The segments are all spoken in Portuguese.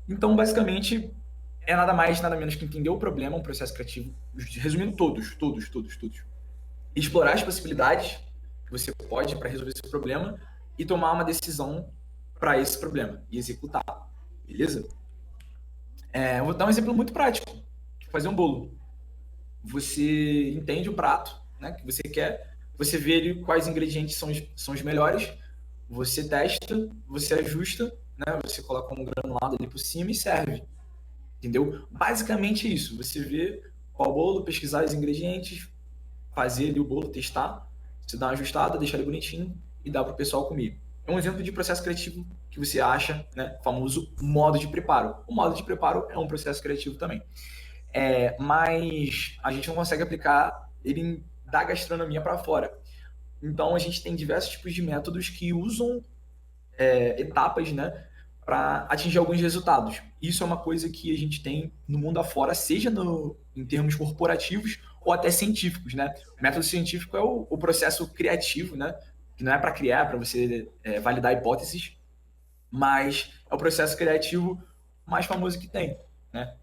Então, basicamente, é nada mais, nada menos que entender o problema, um processo criativo, resumindo todos. Explorar as possibilidades que você pode para resolver esse problema e tomar uma decisão para esse problema e executar, beleza? Eu vou dar um exemplo muito prático, fazer um bolo. Você entende o prato, né, que você quer, você vê ali quais ingredientes são os melhores, você testa, você ajusta, né, você coloca um granulado ali por cima e serve, entendeu? Basicamente isso, você vê qual bolo, pesquisar os ingredientes, fazer ali o bolo, testar, você dá uma ajustada, deixar ele bonitinho e dá para o pessoal comer. É um exemplo de processo criativo que você acha, né, famoso modo de preparo. O modo de preparo é um processo criativo também. Mas a gente não consegue aplicar ele da gastronomia para fora. Então a gente tem diversos tipos de métodos que usam etapas, né, para atingir alguns resultados. Isso é uma coisa que a gente tem no mundo afora, seja em termos corporativos ou até científicos, né? O método científico é o processo criativo, né? Que não é para criar, é para você validar hipóteses, mas é o processo criativo mais famoso que tem, né?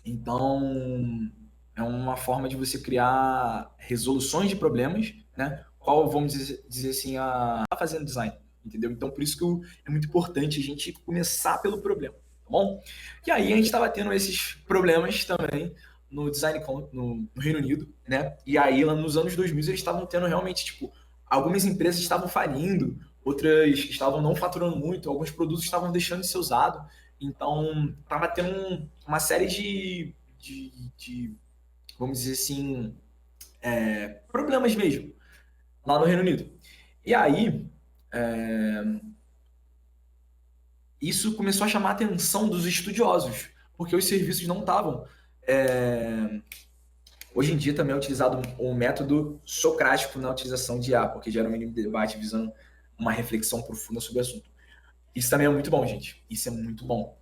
Então, é uma forma de você criar resoluções de problemas, né? Qual, vamos dizer assim, a fazendo design, entendeu? Então, por isso que é muito importante a gente começar pelo problema, tá bom? E aí a gente estava tendo esses problemas também no design no Reino Unido, né? E aí, lá nos anos 2000, eles estavam tendo realmente, tipo, algumas empresas estavam falindo, outras estavam não faturando muito, alguns produtos estavam deixando de ser usados. Então, estava tendo uma série de, vamos dizer assim, problemas mesmo, lá no Reino Unido. E aí, isso começou a chamar a atenção dos estudiosos, porque os serviços não estavam. é, Hoje em dia também é utilizado um método socrático na utilização de IA, porque gera um mínimo debate visando uma reflexão profunda sobre o assunto. Isso também é muito bom, gente. Isso é muito bom.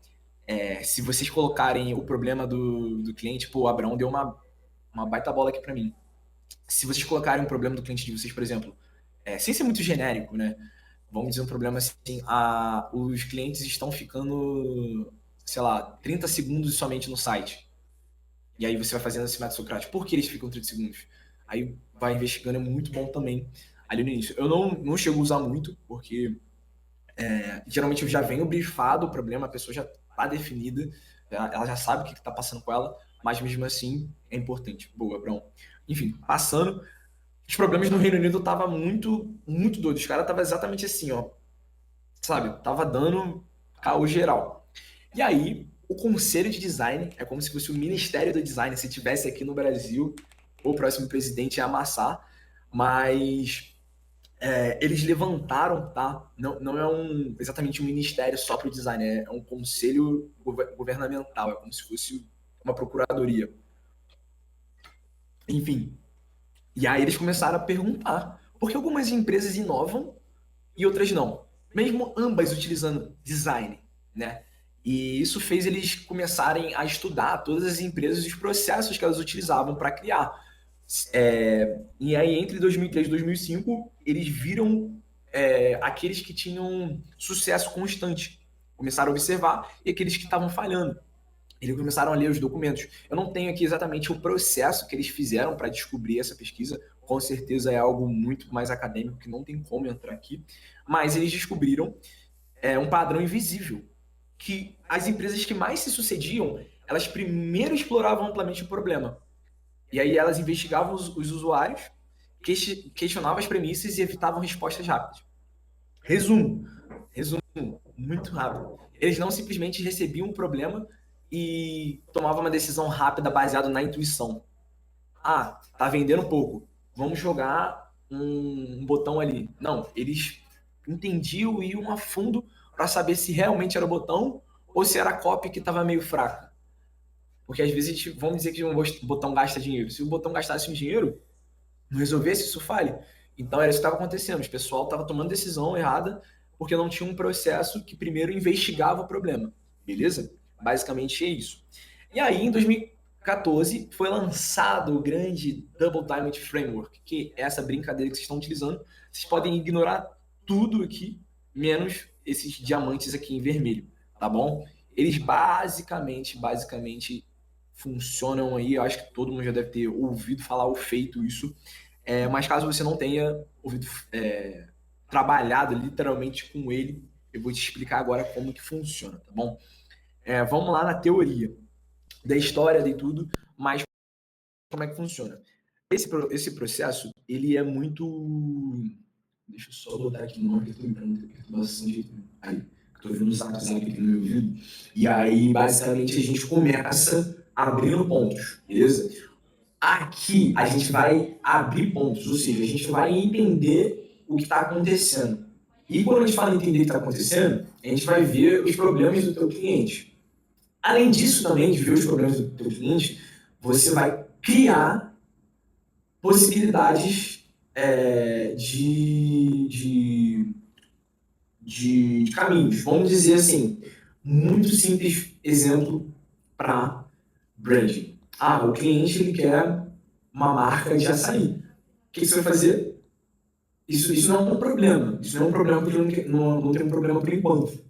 Se vocês colocarem o problema do cliente, pô, o Abraão deu uma baita bola aqui para mim. Se vocês colocarem um problema do cliente de vocês, por exemplo, sem ser muito genérico, né? Vamos dizer um problema assim, os clientes estão ficando, sei lá, 30 segundos somente no site. E aí você vai fazendo esse método socrático. Por que eles ficam 30 segundos? Aí vai investigando, é muito bom também ali no início. Eu não chego a usar muito, porque geralmente eu já venho brifado o problema, a pessoa já está definida, ela já sabe o que está passando com ela, mas mesmo assim é importante. Boa, Abraão. Enfim, passando, os problemas no Reino Unido tava muito doido. Os caras tava exatamente assim, ó, sabe? Tava dando caos geral. E aí, o conselho de design é como se fosse o ministério do design, se tivesse aqui no Brasil, o próximo presidente ia amassar, mas eles levantaram, tá? Não é exatamente um ministério só para o design, é um conselho governamental, é como se fosse uma procuradoria. Enfim, e aí eles começaram a perguntar por que algumas empresas inovam e outras não, mesmo ambas utilizando design, né? E isso fez eles começarem a estudar todas as empresas e os processos que elas utilizavam para criar. E aí, entre 2003 e 2005, eles viram aqueles que tinham sucesso constante. Começaram a observar e aqueles que estavam falhando. Eles começaram a ler os documentos. Eu não tenho aqui exatamente o processo que eles fizeram para descobrir essa pesquisa, com certeza é algo muito mais acadêmico que não tem como entrar aqui, mas eles descobriram um padrão invisível, que as empresas que mais se sucediam, elas primeiro exploravam amplamente o problema, e aí elas investigavam os usuários, questionavam as premissas e evitavam respostas rápidas. Resumo, resumo, muito rápido. Eles não simplesmente recebiam um problema e tomavam uma decisão rápida baseada na intuição. Ah, tá vendendo pouco. Vamos jogar um botão ali. Não, eles entendiam e iam a fundo para saber se realmente era o botão ou se era a copy que estava meio fraca. Porque às vezes, vamos dizer que um botão gasta dinheiro. Se o botão gastasse um dinheiro, não resolvesse isso falhe. Então era isso que estava acontecendo. O pessoal estava tomando decisão errada porque não tinha um processo que primeiro investigava o problema. Beleza? Basicamente é isso. E aí, em 2014, foi lançado o grande Double Diamond Framework, que é essa brincadeira que vocês estão utilizando. Vocês podem ignorar tudo aqui, menos esses diamantes aqui em vermelho, tá bom? Eles basicamente funcionam aí. Eu acho que todo mundo já deve ter ouvido falar ou feito isso. Mas caso você não tenha ouvido, trabalhado literalmente com ele, eu vou te explicar agora como que funciona, tá bom? Vamos lá na teoria da história de tudo, mas como é que funciona? Esse processo, ele é muito... Deixa eu só botar aqui no nome que eu tô lembrando, tem perturbação de... Aí, tô vendo o zap aqui no meu ouvido. E aí, basicamente, a gente começa abrindo pontos, beleza? Aqui, a gente vai abrir pontos, ou seja, a gente vai entender o que está acontecendo. E quando a gente fala em entender o que está acontecendo, a gente vai ver os problemas do teu cliente. Além disso, também, de ver os problemas do teu cliente, você vai criar possibilidades de caminhos. Vamos dizer assim, muito simples exemplo para branding. O cliente ele quer uma marca de açaí. O que você vai fazer? Isso não é um problema. Isso não é um problema porque não tem um problema por enquanto.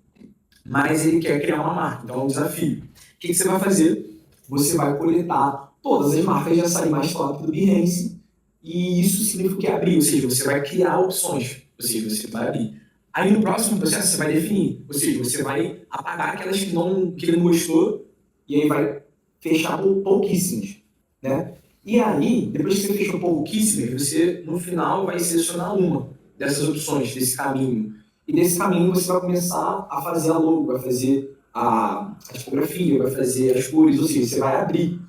Mas ele quer criar uma marca, então é um desafio. O que você vai fazer? Você vai coletar todas as marcas de açaí mais top do Behance e isso significa que é abrir, ou seja, você vai criar opções, ou seja, você vai abrir. Aí no próximo processo você vai definir, ou seja, você vai apagar aquelas que ele não gostou e aí vai fechar pouquíssimas, né? E aí, depois que você fechou pouquíssimas, você no final vai selecionar uma dessas opções, desse caminho. E desse caminho você vai começar a fazer a logo, vai fazer a tipografia, vai fazer as cores, ou seja, você vai abrir.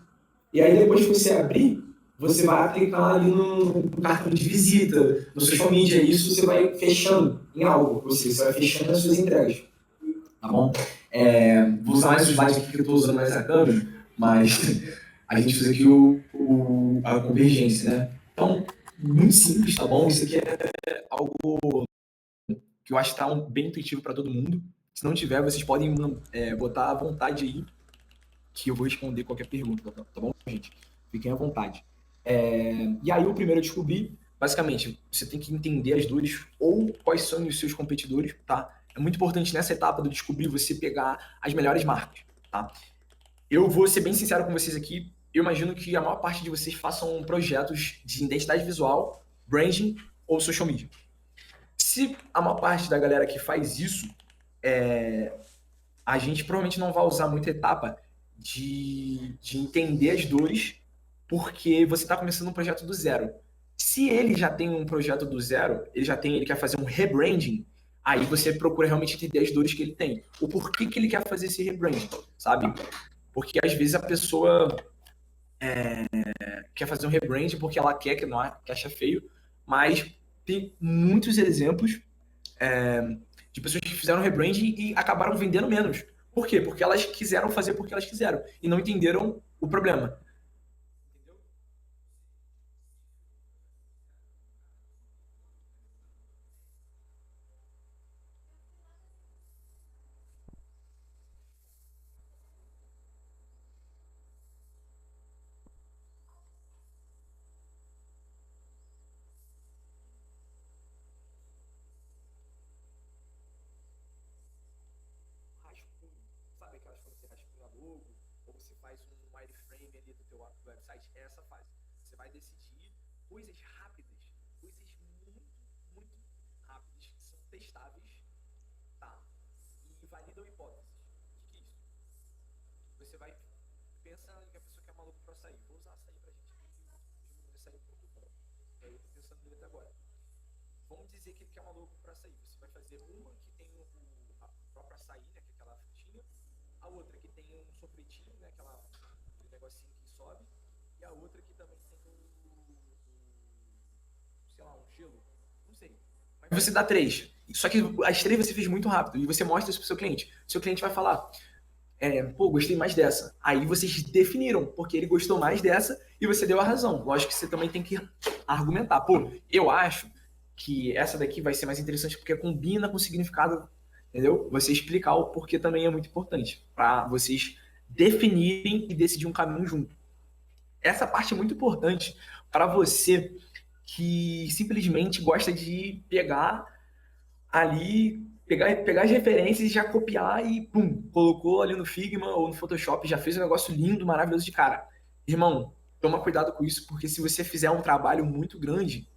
E aí depois que você abrir, você vai aplicar ali no cartão de visita, no social media, isso você vai fechando em algo, ou seja, você vai fechando as suas entregas. Tá bom? Vou usar mais o slide aqui que eu estou usando mais a câmera, mas a gente fez aqui a convergência, né? Então, muito simples, tá bom? Isso aqui é algo que eu acho que está bem intuitivo para todo mundo. Se não tiver, vocês podem botar à vontade aí, que eu vou responder qualquer pergunta, tá bom, gente? Fiquem à vontade. E aí, o primeiro a descobrir, basicamente, você tem que entender as dores ou quais são os seus competidores, tá? É muito importante nessa etapa do descobrir você pegar as melhores marcas, tá? Eu vou ser bem sincero com vocês aqui. Eu imagino que a maior parte de vocês façam projetos de identidade visual, branding ou social media. Se a maior parte da galera que faz isso, a gente provavelmente não vai usar muita etapa de entender as dores, porque você está começando um projeto do zero. Se ele já tem um projeto do zero, ele quer fazer um rebranding, aí você procura realmente entender as dores que ele tem. O porquê que ele quer fazer esse rebranding, sabe? Porque às vezes a pessoa quer fazer um rebranding porque ela quer, que acha feio, mas tem muitos exemplos de pessoas que fizeram rebranding e acabaram vendendo menos. Por quê? Porque elas quiseram fazer porque elas quiseram e não entenderam o problema. Rascunho, sabe aquelas quando você rascunha logo ou você faz um wireframe ali do teu website? É essa fase. Você vai decidir coisas rápidas, coisas muito rápidas que são testáveis, tá? E validam hipóteses. O que é isso? Você vai pensar que a pessoa quer maluco para sair. Vou usar açaí pra gente aqui, açaí.com. E aí eu tô pensando nele até agora. Vamos dizer que ele quer uma logo para açaí. Você vai fazer uma que tem a própria açaí, né, que é aquela frutinha, a outra que tem um sorvetinho, né, aquele negocinho que sobe, e a outra que também tem sei lá, um gelo, não sei. Mas você dá três. Só que as três você fez muito rápido e você mostra isso pro seu cliente. Seu cliente vai falar, pô, gostei mais dessa. Aí vocês definiram, porque ele gostou mais dessa e você deu a razão. Lógico que você também tem que argumentar. Pô, eu acho que essa daqui vai ser mais interessante porque combina com o significado, entendeu? Você explicar o porquê também é muito importante, para vocês definirem e decidir um caminho junto. Essa parte é muito importante para você que simplesmente gosta de pegar ali pegar as referências e já copiar e pum, colocou ali no Figma ou no Photoshop, já fez um negócio lindo, maravilhoso de cara. Irmão, toma cuidado com isso, porque se você fizer um trabalho muito grande,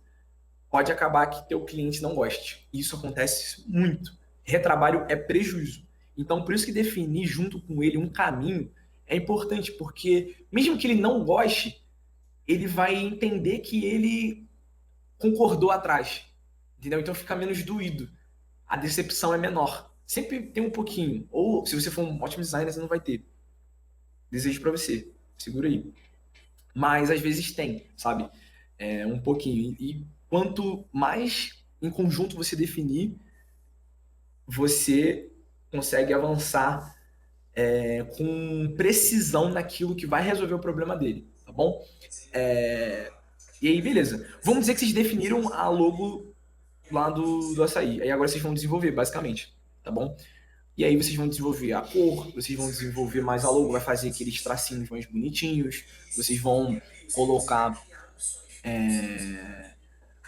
pode acabar que teu cliente não goste. Isso acontece muito. Retrabalho é prejuízo. Então, por isso que definir junto com ele um caminho é importante, porque mesmo que ele não goste, ele vai entender que ele concordou atrás. Entendeu? Então fica menos doído. A decepção é menor. Sempre tem um pouquinho. Ou se você for um ótimo designer, você não vai ter. Desejo pra você. Segura aí. Mas às vezes tem, sabe? É, um pouquinho. E quanto mais em conjunto você definir, você consegue avançar com precisão naquilo que vai resolver o problema dele, tá bom? É, e aí, beleza. Vamos dizer que vocês definiram a logo lá do açaí. Aí agora vocês vão desenvolver, basicamente, tá bom? E aí vocês vão desenvolver a cor, vocês vão desenvolver mais a logo, vai fazer aqueles tracinhos mais bonitinhos, vocês vão colocar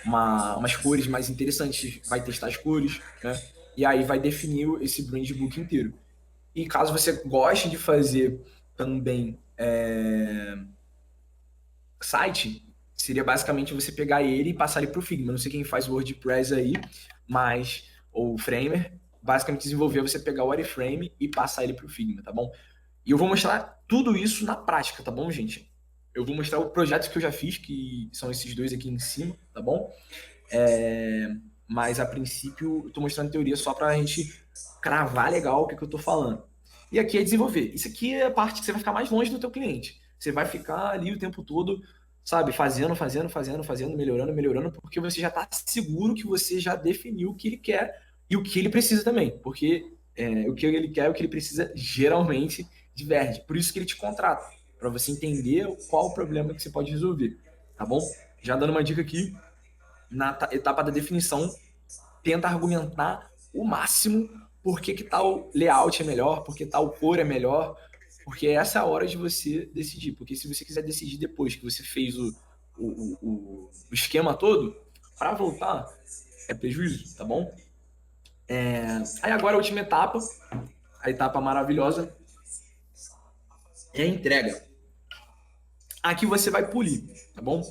umas cores mais interessantes, vai testar as cores, né? E aí vai definir esse brand book inteiro. E caso você goste de fazer também site, seria basicamente você pegar ele e passar ele para o Figma. Não sei quem faz WordPress aí, mas ou Framer, basicamente desenvolver você pegar o wireframe e passar ele para o Figma, tá bom? E eu vou mostrar tudo isso na prática, tá bom, gente? Eu vou mostrar o projeto que eu já fiz, que são esses dois aqui em cima, tá bom? Mas a princípio eu tô mostrando teoria só para a gente cravar legal o que eu tô falando. E aqui é desenvolver. Isso aqui é a parte que você vai ficar mais longe do teu cliente. Você vai ficar ali o tempo todo, sabe, fazendo, melhorando, porque você já está seguro que você já definiu o que ele quer e o que ele precisa também. Porque o que ele quer e o que ele precisa geralmente diverge. Por isso que ele te contrata, para você entender qual o problema que você pode resolver, tá bom? Já dando uma dica aqui, na etapa da definição, tenta argumentar o máximo por que tal layout é melhor, por que tal cor é melhor, porque essa é a hora de você decidir. Porque se você quiser decidir depois que você fez o esquema todo, para voltar é prejuízo, tá bom? Aí agora a última etapa, a etapa maravilhosa, é a entrega. Aqui você vai polir, tá bom?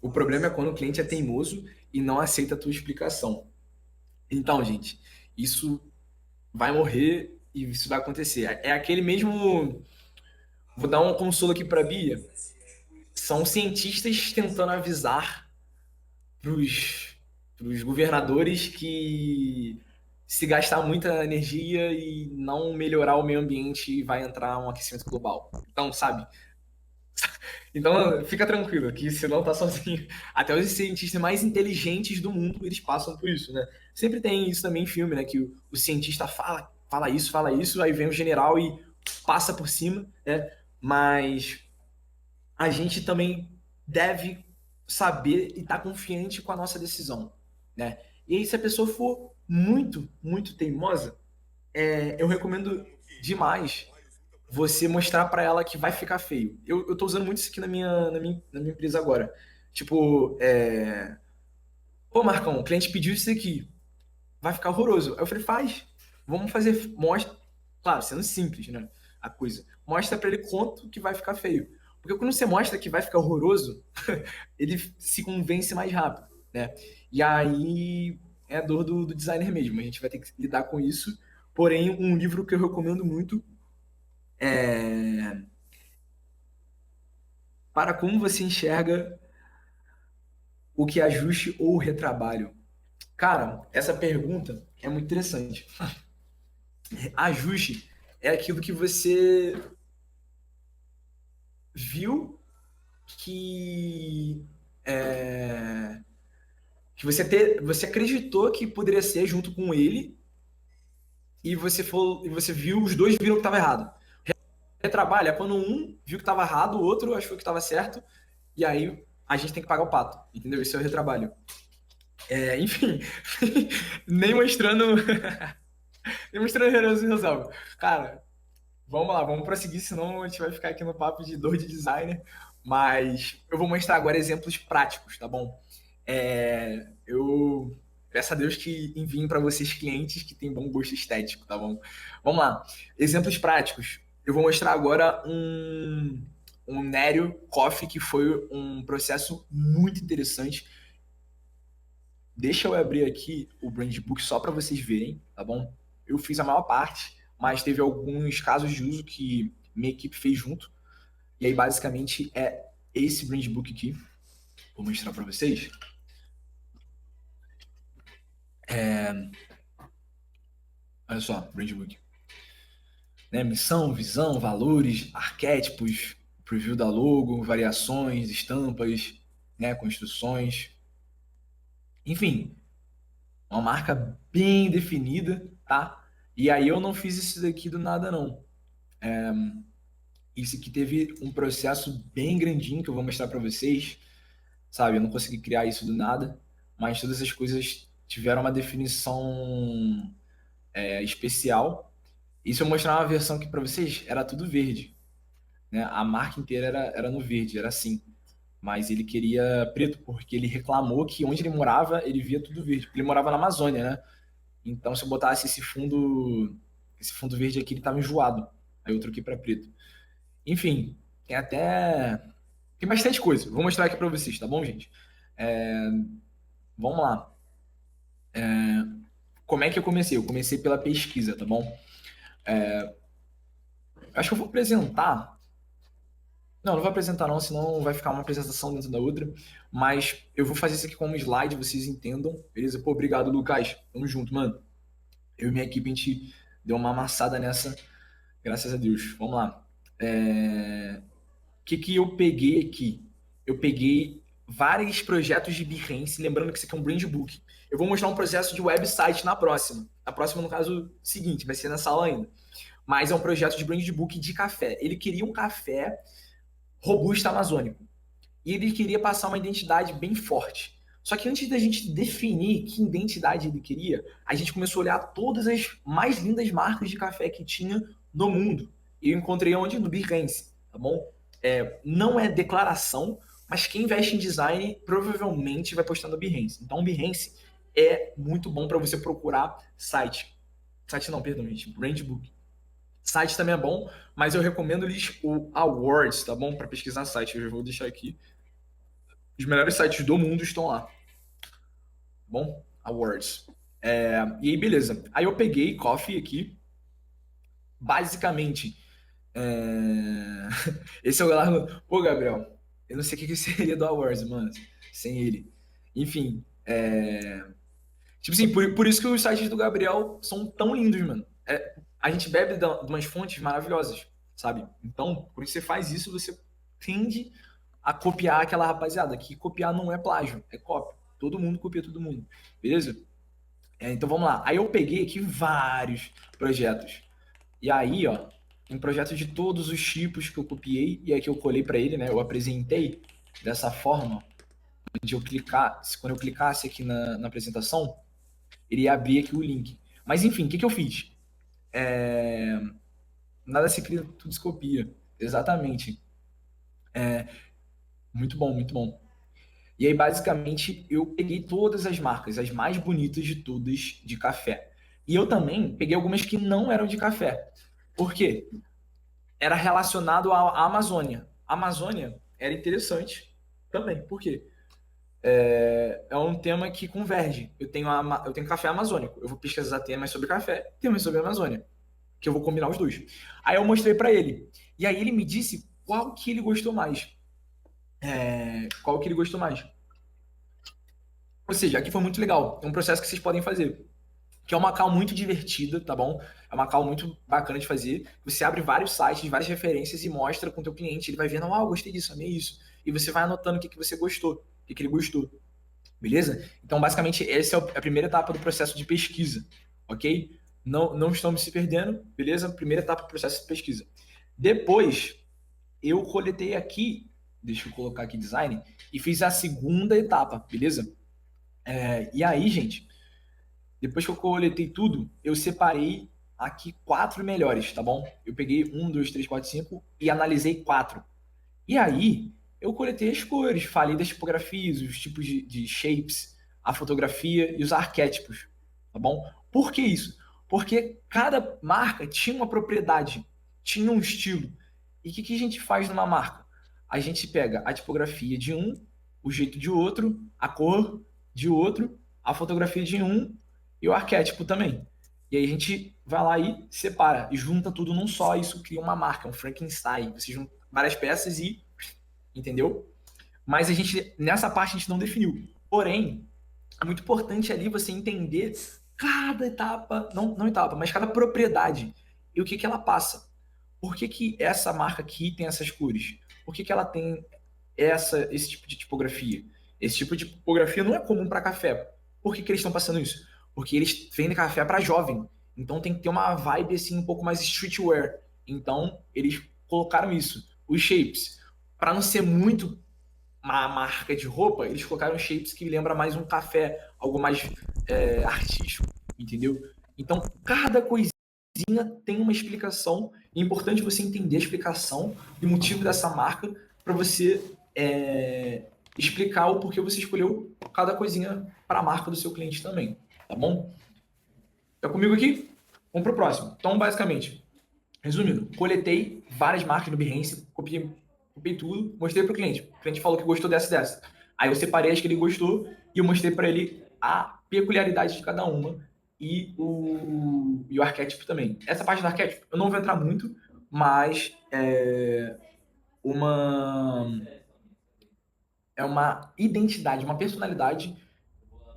O problema é quando o cliente é teimoso e não aceita a tua explicação. Então, gente, isso vai morrer e isso vai acontecer. É aquele mesmo. Vou dar um consolo aqui para a Bia. São cientistas tentando avisar para os governadores que se gastar muita energia e não melhorar o meio ambiente vai entrar um aquecimento global. Então, sabe? Então, fica tranquilo, que você não tá sozinho. Até os cientistas mais inteligentes do mundo, eles passam por isso, né? Sempre tem isso também em filme, né? Que o cientista fala isso, aí vem o general e passa por cima, né? Mas a gente também deve saber e estar confiante com a nossa decisão, né? E aí, se a pessoa for muito teimosa, eu recomendo demais você mostrar para ela que vai ficar feio. Eu tô usando muito isso aqui na minha empresa agora. Tipo, pô, Marcão, o cliente pediu isso aqui, vai ficar horroroso. Aí eu falei, faz, vamos fazer, mostra, claro, sendo simples, né, a coisa. Mostra para ele quanto que vai ficar feio. Porque quando você mostra que vai ficar horroroso, ele se convence mais rápido, né? E aí é a dor do designer mesmo, a gente vai ter que lidar com isso. Porém, um livro que eu recomendo muito é Para como você enxerga o que é ajuste ou retrabalho? Cara, essa pergunta é muito interessante. Ajuste é aquilo que você viu que você acreditou que poderia ser junto com ele e você viu, os dois viram que estava errado. Retrabalho é quando um viu que estava errado, o outro achou que estava certo, e aí a gente tem que pagar o pato, entendeu? Esse é o retrabalho. Enfim, nem mostrando nem mostrando Heroes Resolve. Cara, vamos lá, vamos prosseguir, senão a gente vai ficar aqui no papo de dor de designer. Mas eu vou mostrar agora exemplos práticos, tá bom? Eu Peça a Deus que enviem para vocês clientes que têm bom gosto estético, tá bom? Vamos lá. Exemplos práticos. Eu vou mostrar agora um Nério Coffee, que foi um processo muito interessante. Deixa eu abrir aqui o Brand Book só para vocês verem, tá bom? Eu fiz a maior parte, mas teve alguns casos de uso que minha equipe fez junto. E aí, basicamente, é esse Brand Book aqui. Vou mostrar para vocês. Olha só, Brand Book. Né? Missão, visão, valores, arquétipos, preview da logo, variações, estampas, né? Construções. Enfim, uma marca bem definida, tá? E aí eu não fiz isso daqui do nada, não. Isso aqui teve um processo bem grandinho que eu vou mostrar para vocês, sabe? Eu não consegui criar isso do nada, mas todas essas coisas tiveram uma definição especial. E se eu mostrar uma versão aqui para vocês, era tudo verde, né? A marca inteira era no verde, era assim. Mas ele queria preto porque ele reclamou que onde ele morava, ele via tudo verde. Porque ele morava na Amazônia, né? Então se eu botasse esse fundo verde aqui, ele tava enjoado. Aí eu troquei para preto. Enfim, tem bastante coisa. Vou mostrar aqui para vocês, tá bom, gente? É, Vamos lá. Como é que eu comecei? Eu comecei pela pesquisa, tá bom? Acho que eu vou apresentar. Não, não vou apresentar não, senão vai ficar uma apresentação dentro da outra. Mas eu vou fazer isso aqui como slide, vocês entendam. Beleza? Pô, obrigado, Lucas. Tamo junto, mano. Eu e minha equipe, a gente deu uma amassada nessa, graças a Deus. Vamos lá. O que que eu peguei aqui? Eu peguei vários projetos de Behance, lembrando que isso aqui é um brand book. Eu vou mostrar um processo de website na próxima. Na próxima, no caso seguinte, vai ser nessa aula ainda. Mas é um projeto de brand book de café. Ele queria um café robusto amazônico. E ele queria passar uma identidade bem forte. Só que antes da gente definir que identidade ele queria, a gente começou a olhar todas as mais lindas marcas de café que tinha no mundo. E eu encontrei onde? No Behance, tá bom? Não é declaração, mas quem investe em design provavelmente vai postar no Behance. Então o Behance é muito bom para você procurar site. Site não, perdão, gente, brand book. Site também é bom, mas eu recomendo-lhes o Awards, tá bom? Para pesquisar site. Eu já vou deixar aqui. Os melhores sites do mundo estão lá. Tá bom? Awards. E aí, beleza. Aí eu peguei Coffee aqui. Basicamente, esse é o Galardo. Pô, Gabriel, eu não sei o que seria do Awards, mano, sem ele. Enfim, tipo assim, por isso que os sites do Gabriel são tão lindos, mano. A gente bebe de umas fontes maravilhosas, sabe? Então, por isso você faz isso, você tende a copiar aquela rapaziada. Que copiar não é plágio, é cópia. Todo mundo copia todo mundo, beleza? Então vamos lá. Aí eu peguei aqui vários projetos. E aí, ó, um projeto de todos os tipos que eu copiei e aqui eu colei para ele, né? Eu apresentei dessa forma, onde eu clicar, quando eu clicasse aqui na apresentação, ele ia abrir aqui o link. Mas enfim, o que que eu fiz? Nada se cria, tudo se copia. Exatamente. Muito bom, muito bom. E aí, basicamente, eu peguei todas as marcas, as mais bonitas de todas de café. E eu também peguei algumas que não eram de café. Por quê? Era relacionado à Amazônia. A Amazônia era interessante também. Por quê? É um tema que converge. Eu tenho café amazônico. Eu vou pesquisar temas sobre café, temas sobre a Amazônia, que eu vou combinar os dois. Aí eu mostrei para ele. E aí ele me disse qual que ele gostou mais. Qual que ele gostou mais. Ou seja, aqui foi muito legal. É um processo que vocês podem fazer. Que é uma call muito divertida, tá bom? É uma call muito bacana de fazer. Você abre vários sites, várias referências e mostra com o teu cliente. Ele vai vendo, eu gostei disso, amei isso. E você vai anotando o que, que você gostou, o que, que ele gostou. Beleza? Então, basicamente, essa é a primeira etapa do processo de pesquisa, ok? Não estamos se perdendo, beleza? Primeira etapa do processo de pesquisa. Depois, eu coletei aqui, deixa eu colocar aqui design, e fiz a segunda etapa, beleza? E aí, gente, depois que eu coletei tudo, eu separei aqui quatro melhores, tá bom? Eu peguei um, dois, três, quatro, cinco e analisei quatro. E aí, eu coletei as cores, falei das tipografias, os tipos de shapes, a fotografia e os arquétipos, tá bom? Por que isso? Porque cada marca tinha uma propriedade, tinha um estilo. E o que a gente faz numa marca? A gente pega a tipografia de um, o jeito de outro, a cor de outro, a fotografia de um e o arquétipo também. E aí a gente vai lá e separa, e junta tudo num só, e isso cria uma marca, um Frankenstein. Você junta várias peças e, entendeu? Mas a gente, nessa parte a gente não definiu. Porém, é muito importante ali você entender cada etapa, não etapa, mas cada propriedade e o que que ela passa. Por que que essa marca aqui tem essas cores? Por que que ela tem esse tipo de tipografia? Esse tipo de tipografia não é comum para café. Por que que eles estão passando isso? Porque eles vendem café para jovem. Então tem que ter uma vibe assim um pouco mais streetwear. Então eles colocaram isso. Os shapes, para não ser muito uma marca de roupa, eles colocaram shapes que lembra mais um café, algo mais artístico, entendeu? Então, cada coisinha tem uma explicação. É importante você entender a explicação e o motivo dessa marca para você explicar o porquê você escolheu cada coisinha para a marca do seu cliente também, tá bom? Tá comigo aqui? Vamos pro próximo. Então, basicamente, resumindo, coletei várias marcas no Behance, copiei tudo, mostrei para o cliente. O cliente falou que gostou dessa e dessa. Aí eu separei as que ele gostou e eu mostrei para ele a peculiaridade de cada uma e o arquétipo também. Essa parte do arquétipo eu não vou entrar muito, mas uma, é uma identidade, uma personalidade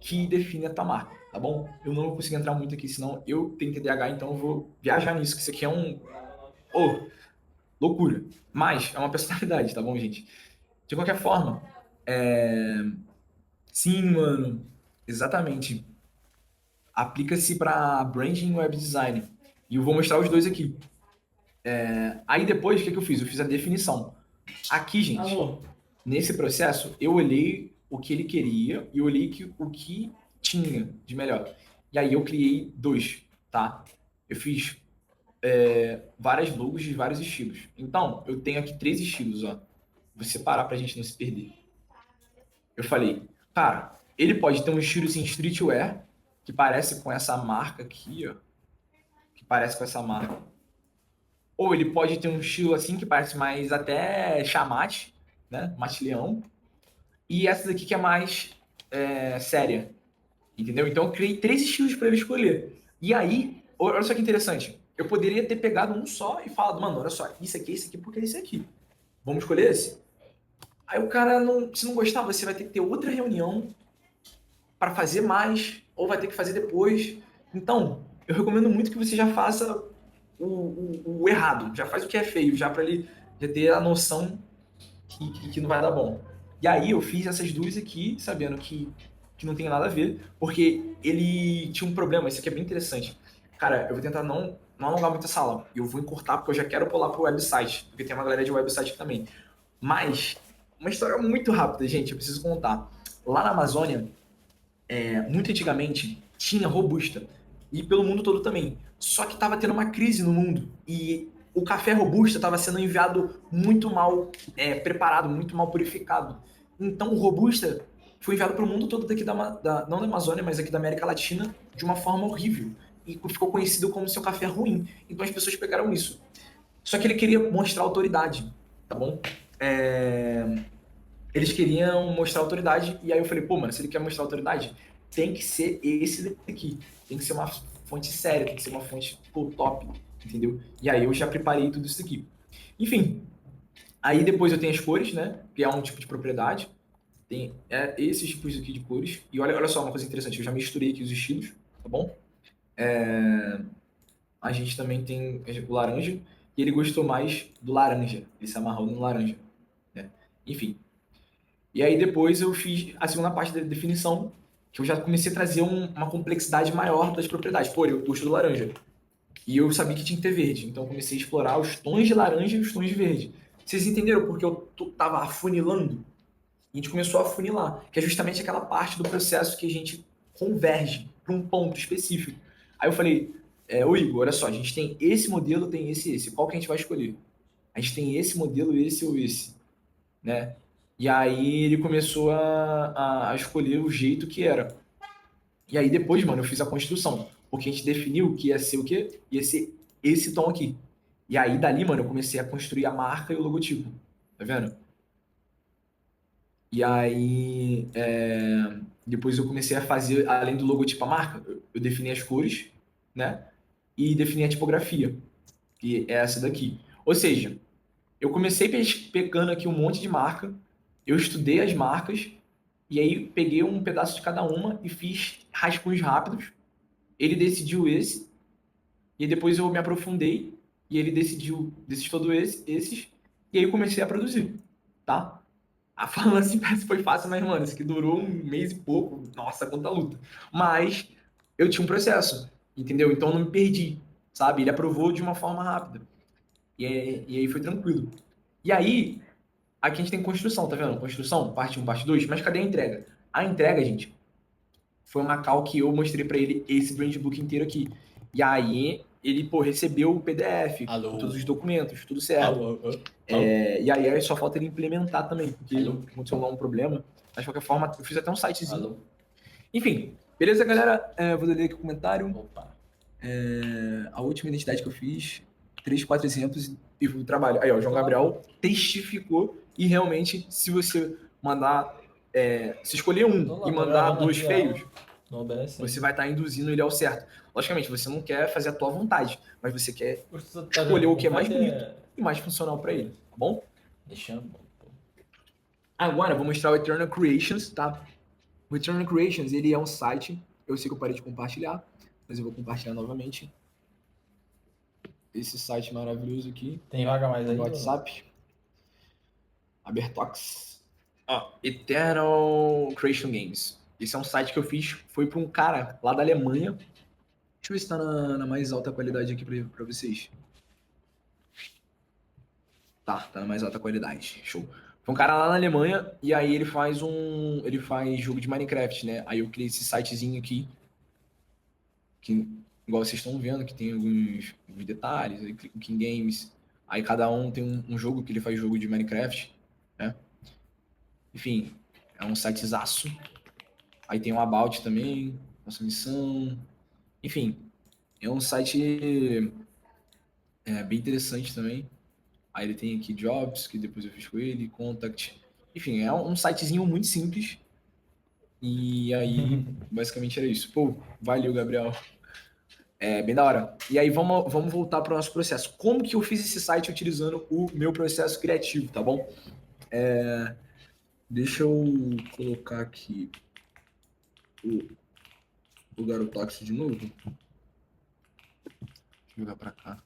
que define a tua marca, tá bom? Eu não vou conseguir entrar muito aqui, senão eu tenho TDAH, então eu vou viajar nisso, que isso aqui é um... Oh, loucura. Mas é uma personalidade, tá bom, gente? De qualquer forma, sim, mano, exatamente. Aplica-se para branding e web design. E eu vou mostrar os dois aqui. Aí depois, o que que eu fiz? Eu fiz a definição. Aqui, gente, Alô? nesse processo, eu olhei o que ele queria e eu olhei o que tinha de melhor. E aí eu criei dois, tá? Eu fiz várias logos de vários estilos. Então, eu tenho aqui três estilos, ó. Vou separar pra gente não se perder. Eu falei, cara, ele pode ter um estilo assim, streetwear, que parece com essa marca aqui, ó. Que parece com essa marca. Ou ele pode ter um estilo assim, que parece mais até chamate, né? Mate-leão. E essa daqui que é mais séria, entendeu? Então eu criei três estilos para ele escolher. E aí, olha só que interessante. Eu poderia ter pegado um só e falado, mano, olha só, isso aqui, esse aqui, porque é esse aqui. Vamos escolher esse? Aí o cara, não, se não gostar, você vai ter que ter outra reunião para fazer mais, ou vai ter que fazer depois. Então, eu recomendo muito que você já faça o errado, já faz o que é feio, já para ele já ter a noção que não vai dar bom. E aí eu fiz essas duas aqui, sabendo que não tem nada a ver, porque ele tinha um problema, isso aqui é bem interessante. Cara, eu vou tentar não alongar muito essa aula, eu vou encurtar porque eu já quero pular pro website, porque tem uma galera de website aqui também. Mas, uma história muito rápida, gente, eu preciso contar. Lá na Amazônia, muito antigamente, tinha robusta. E pelo mundo todo também. Só que estava tendo uma crise no mundo. E o café robusta estava sendo enviado muito mal preparado, muito mal purificado. Então o robusta foi enviado para o mundo todo daqui não da Amazônia, mas aqui da América Latina, de uma forma horrível. E ficou conhecido como seu café ruim. Então as pessoas pegaram isso. Só que ele queria mostrar autoridade, tá bom? Eles queriam mostrar autoridade, e aí eu falei, pô, mano, se ele quer mostrar autoridade, tem que ser esse daqui. Tem que ser uma fonte séria, tem que ser uma fonte pô, top, entendeu? E aí eu já preparei tudo isso aqui. Enfim, aí depois eu tenho as cores, né? Que é um tipo de propriedade. Tem esses tipos aqui de cores. E olha só uma coisa interessante, eu já misturei aqui os estilos, tá bom? A gente também tem o laranja, e ele gostou mais do laranja. Ele se amarrou no laranja, né? Enfim, e aí depois eu fiz a segunda parte da definição, que eu já comecei a trazer uma complexidade maior das propriedades. Pô, eu gosto do laranja. E eu sabia que tinha que ter verde. Então eu comecei a explorar os tons de laranja e os tons de verde. Vocês entenderam porque eu tava afunilando? E a gente começou a afunilar, que é justamente aquela parte do processo que a gente converge para um ponto específico. Aí eu falei, ô Igor, olha só, a gente tem esse modelo, tem esse e esse. Qual que a gente vai escolher? A gente tem esse modelo, esse ou esse, né? E aí ele começou a escolher o jeito que era. E aí depois, mano, eu fiz a construção. Porque a gente definiu que ia ser o quê? Ia ser esse tom aqui. E aí dali, mano, eu comecei a construir a marca e o logotipo. Tá vendo? E aí, depois eu comecei a fazer, além do logotipo, a marca, eu defini as cores, né? E defini a tipografia, que é essa daqui. Ou seja, eu comecei pegando aqui um monte de marca, eu estudei as marcas, e aí peguei um pedaço de cada uma e fiz rascunhos rápidos. Ele decidiu esse, e depois eu me aprofundei, e ele decidiu desses todos esses, e aí eu comecei a produzir, tá? A falando assim parece que foi fácil, mas, mano, isso aqui durou um mês e pouco. Nossa, quanta luta. Mas eu tinha um processo, entendeu? Então eu não me perdi, sabe? Ele aprovou de uma forma rápida. E aí foi tranquilo. E aí, aqui a gente tem construção, tá vendo? Construção, parte um, parte 2. Mas cadê a entrega? A entrega, gente, foi uma call que eu mostrei pra ele esse brand book inteiro aqui. E aí ele, pô, recebeu o PDF com todos Alô? os documentos, tudo certo. Alô? Alô? E aí só falta ele implementar também, porque Alô? aconteceu lá um problema. Mas de qualquer forma, eu fiz até um sitezinho. Alô? Enfim, beleza, galera? Vou ler aqui o comentário. Opa. A última identidade que eu fiz, 3, 4 exemplos e o trabalho. Aí, ó, o João Gabriel testificou e realmente, se você mandar, se escolher Tô um lá, e tô mandar gravando dois aqui a aula feios, no OBS. você vai estar induzindo ele ao certo. Logicamente, você não quer fazer a tua vontade, mas você quer Você tá escolher vendo o como que é mais faz? bonito e mais funcional para ele, tá bom? Deixando. Agora, eu vou mostrar o Eternal Creations, tá? O Eternal Creations, ele é um site, eu sei que eu parei de compartilhar, mas eu vou compartilhar novamente. Esse site maravilhoso aqui, Tem vaga mais aí? no WhatsApp. Abertox. Ó, Eternal Creation Games. Esse é um site que eu fiz, foi para um cara lá da Alemanha. Deixa eu ver se tá na mais alta qualidade aqui para vocês. Tá na mais alta qualidade. Show. Foi um cara lá na Alemanha e aí ele faz jogo de Minecraft, né? Aí eu criei esse sitezinho aqui que igual vocês estão vendo, que tem alguns detalhes, aí clico aqui em games. Aí cada um tem um jogo que ele faz jogo de Minecraft, né? Enfim, é um sitezaço. Aí tem um About também, nossa missão. Enfim, é um site bem interessante também. Aí ele tem aqui Jobs, que depois eu fiz com ele, Contact. Enfim, é um sitezinho muito simples. E aí, basicamente era isso. Pô, valeu, Gabriel. É bem da hora. E aí, vamos voltar para o nosso processo. Como que eu fiz esse site utilizando o meu processo criativo, tá bom? Deixa eu colocar aqui o Garotox de novo. Deixa eu jogar para cá.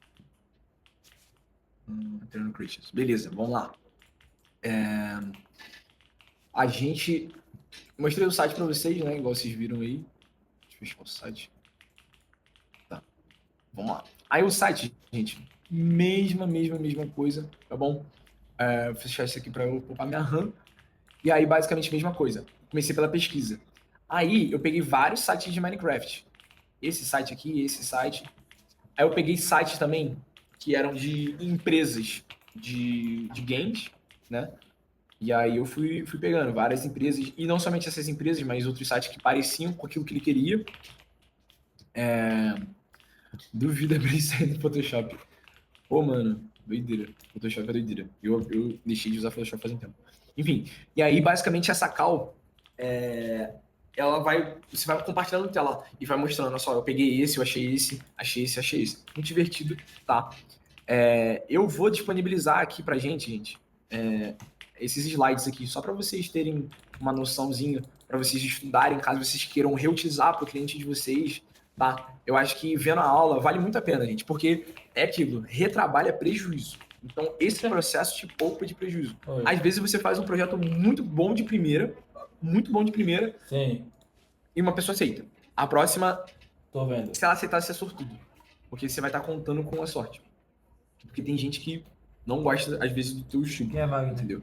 Eternal Creatures. Beleza, vamos lá. A gente... Mostrei o site para vocês, né? Igual vocês viram aí. Deixa eu fechar o site. Tá, vamos lá. Aí o site, gente, mesma coisa, tá bom? Vou fechar isso aqui para eu poupar minha RAM. E aí, basicamente, mesma coisa. Comecei pela pesquisa. Aí, eu peguei vários sites de Minecraft. Esse site aqui, esse site. Aí eu peguei sites também que eram de empresas de games, né? E aí eu fui pegando várias empresas, e não somente essas empresas, mas outros sites que pareciam com aquilo que ele queria. Duvida abrir isso aí no Photoshop. Pô, mano, doideira. Photoshop é doideira. Eu deixei de usar Photoshop faz um tempo. Enfim, e aí basicamente essa call, ela vai, você vai compartilhando tela e vai mostrando, olha só, eu peguei esse, eu achei esse, achei esse, achei esse. Muito divertido, tá? Eu vou disponibilizar aqui pra gente, esses slides aqui, só para vocês terem uma noçãozinha, para vocês estudarem, caso vocês queiram reutilizar para o cliente de vocês, tá? Eu acho que vendo a aula vale muito a pena, gente, porque é aquilo, retrabalho é prejuízo. Então, esse processo te poupa de prejuízo. Oi. Às vezes você faz um projeto muito bom de primeira, Sim, e uma pessoa aceita. A próxima, tô vendo. se ela aceitar, você é sortudo, porque você vai estar contando com a sorte. Porque tem gente que não gosta, às vezes, do teu estilo. Quem é Wagner? Entendeu?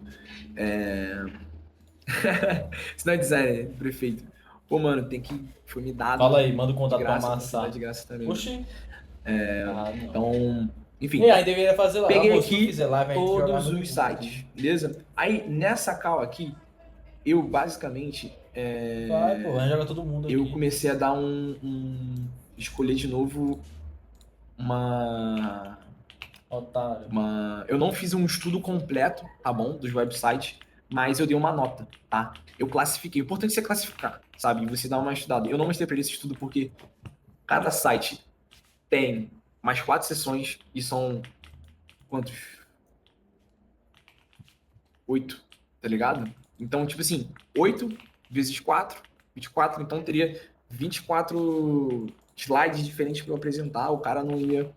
Se não é designer, prefeito. Pô, mano, tem que. Foi me dado. Fala aí, manda o de contato pra graça, amassar. de graça também. Oxi. Então, Enfim, aí deveria fazer lá. peguei Amor, se tu aqui fizer live, a gente jogar todos no os YouTube. sites, beleza? Aí nessa call aqui, eu basicamente Vai, pô, a gente joga todo mundo eu aqui. comecei a dar escolher de novo uma Otário. eu não fiz um estudo completo, tá bom, dos websites, mas eu dei uma nota, tá? Eu classifiquei. O importante é você classificar, sabe? Você dar uma estudada. Eu não mostrei pra ele esse estudo porque cada site tem mais 4 sessões e são quantos? 8, tá ligado? Então, tipo assim, 8 vezes 4, 24, então teria 24 slides diferentes para eu apresentar, o cara não ia.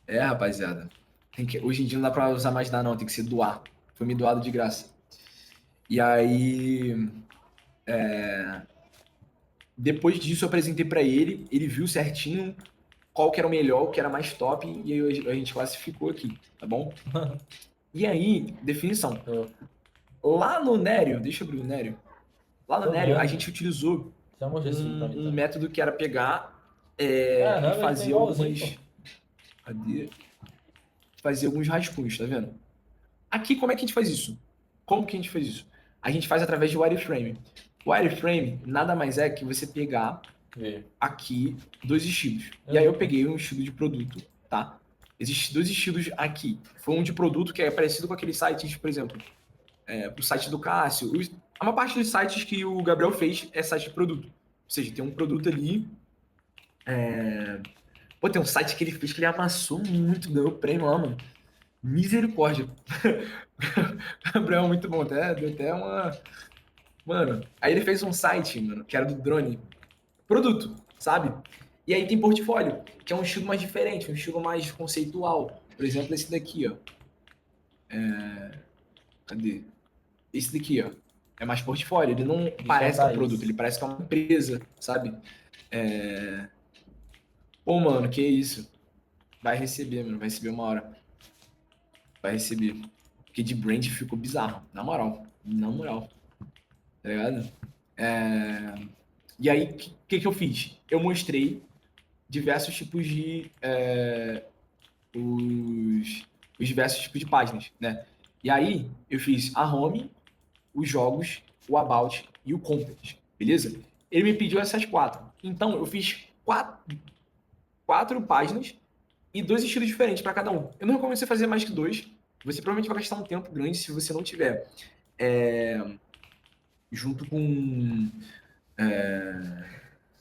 É, rapaziada. Hoje em dia não dá pra usar mais dar, não, tem que ser doar. Foi me doado de graça. E aí, depois disso, eu apresentei para ele, ele viu certinho qual que era o melhor, o que era mais top, e aí a gente classificou aqui, tá bom? E aí, definição. Lá no Nério, deixa eu abrir o Nério. Lá no Tô Nério, a vendo. gente utilizou Já mostrei esse vídeo pra mim um também. método que era pegar e Caramba, ele tem fazer igualzinho, algumas. pô. Cadê? Fazer alguns rascunhos, tá vendo? Aqui, como é que a gente faz isso? Como que a gente faz isso? A gente faz através de wireframe. O wireframe nada mais é que você pegar aqui dois estilos. E aí eu peguei um estilo de produto, tá? Existem dois estilos aqui. Foi um de produto que é parecido com aqueles sites, por exemplo, o site do Cássio. A maior parte dos sites que o Gabriel fez é site de produto. Ou seja, tem um produto ali. Pô, tem um site que ele fez que ele amassou muito, ganhou prêmio lá, mano. Misericórdia. Gabriel, muito bom. Deu até uma. Mano, aí ele fez um site, mano, que era do drone. Produto, sabe? E aí tem portfólio, que é um estilo mais diferente, um estilo mais conceitual. Por exemplo, esse daqui, ó. Cadê? Esse daqui, ó. É mais portfólio. Ele não parece que é um produto, ele parece que é uma empresa, sabe? Pô, mano, que isso? Vai receber, mano. Vai receber uma hora. Vai receber. Porque de brand ficou bizarro. Na moral. Na moral. Tá ligado? E aí, o que eu fiz? Eu mostrei diversos tipos de. Os diversos tipos de páginas, né? E aí, eu fiz a home, os jogos, o about e o content, beleza? Ele me pediu essas 4. Então, eu fiz quatro páginas e dois estilos diferentes para cada um. Eu não recomendo você fazer mais que dois. Você provavelmente vai gastar um tempo grande se você não tiver junto com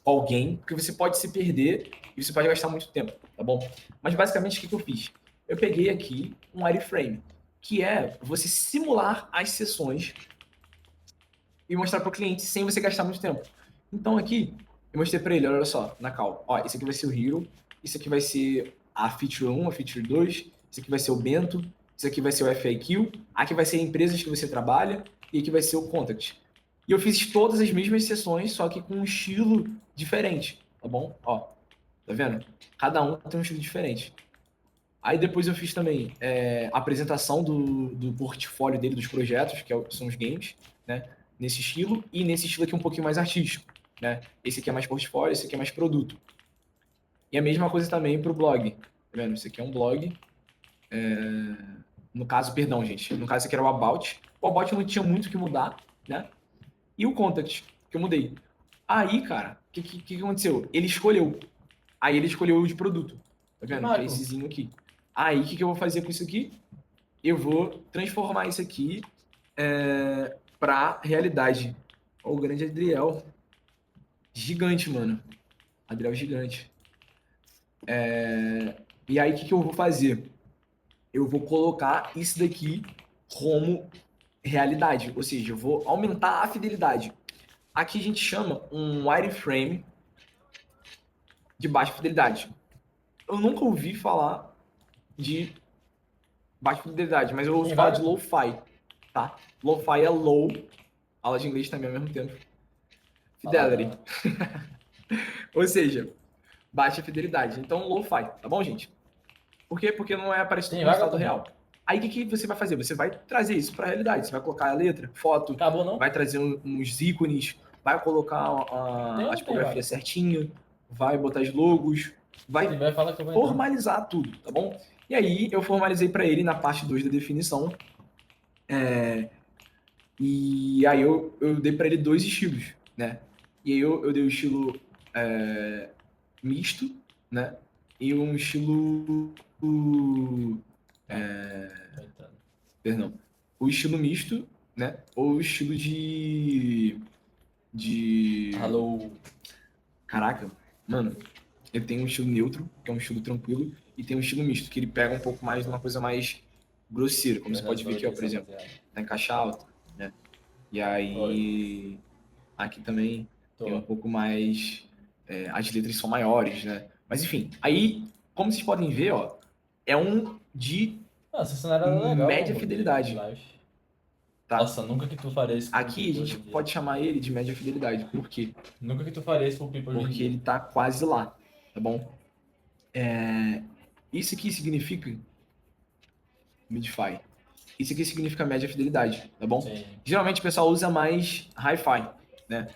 alguém, porque você pode se perder e você pode gastar muito tempo, tá bom? Mas basicamente o que eu fiz? Eu peguei aqui um wireframe, que é você simular as sessões e mostrar para o cliente sem você gastar muito tempo. Então aqui eu mostrei para ele, olha só, na call, ó, esse aqui vai ser o Hero, isso aqui vai ser a Feature 1, a Feature 2, isso aqui vai ser o Bento, isso aqui vai ser o FAQ, aqui vai ser empresas que você trabalha e aqui vai ser o Contact. E eu fiz todas as mesmas sessões, só que com um estilo diferente, tá bom? Ó, tá vendo? Cada um tem um estilo diferente. Aí depois eu fiz também a apresentação do portfólio dele, dos projetos, que são os games, né? Nesse estilo, e nesse estilo aqui um pouquinho mais artístico, né? Esse aqui é mais portfólio, esse aqui é mais produto. E a mesma coisa também para o blog, tá vendo? Esse aqui é um blog. No caso, perdão, gente. No caso, esse aqui era o About. O About não tinha muito o que mudar, né? E o Contact, que eu mudei. Aí, cara, o que aconteceu? Ele escolheu. Aí ele escolheu o de produto. Tá vendo? Que é essezinho aqui. Aí, o que eu vou fazer com isso aqui? Eu vou transformar isso aqui para realidade. Ó, o grande Adriel. Gigante, mano. Adriel gigante. E aí, o que eu vou fazer? Eu vou colocar isso daqui como realidade. Ou seja, eu vou aumentar a fidelidade. Aqui a gente chama um wireframe de baixa fidelidade. Eu nunca ouvi falar de baixa fidelidade, mas eu ouço falar de lo-fi, tá? Lo-fi é low, aula de inglês também ao mesmo tempo. Fidelity. Ou seja, baixa fidelidade. Então, lo-fi, tá bom, gente? Por quê? Porque não é parecido com o estado real. Aí, o que você vai fazer? Você vai trazer isso para a realidade. Você vai colocar a letra, foto, vai trazer uns ícones, vai colocar a tipografia certinho, vai botar os logos, vai Se vai, fala que eu vou entrar. formalizar tudo, tá bom? E aí eu formalizei para ele na parte 2 da definição. E aí eu dei para ele dois estilos, né? E aí eu dei o estilo misto, né? E um estilo. Tô entrando. Perdão. O estilo misto, né? Ou o estilo de. Alô. Caraca, mano, ele tem um estilo neutro, que é um estilo tranquilo, e tem um estilo misto, que ele pega um pouco mais de uma coisa mais grosseira, como você pode ver aqui, ó, por exemplo. Tá em caixa alta, né? E aí, aqui também tem um pouco mais. As letras são maiores, né? Mas enfim, aí, como vocês podem ver, ó, é um de Esse cenário era legal. média fidelidade. Tá? Nossa, nunca que tu faria isso com Aqui a gente pode chamar ele de média fidelidade. Por quê? Nunca que tu faria isso pro People hoje em Porque dia. ele tá quase lá, tá bom? Isso aqui significa Midify. Isso aqui significa média fidelidade, tá bom? Sim. Geralmente o pessoal usa mais Hi-Fi, né?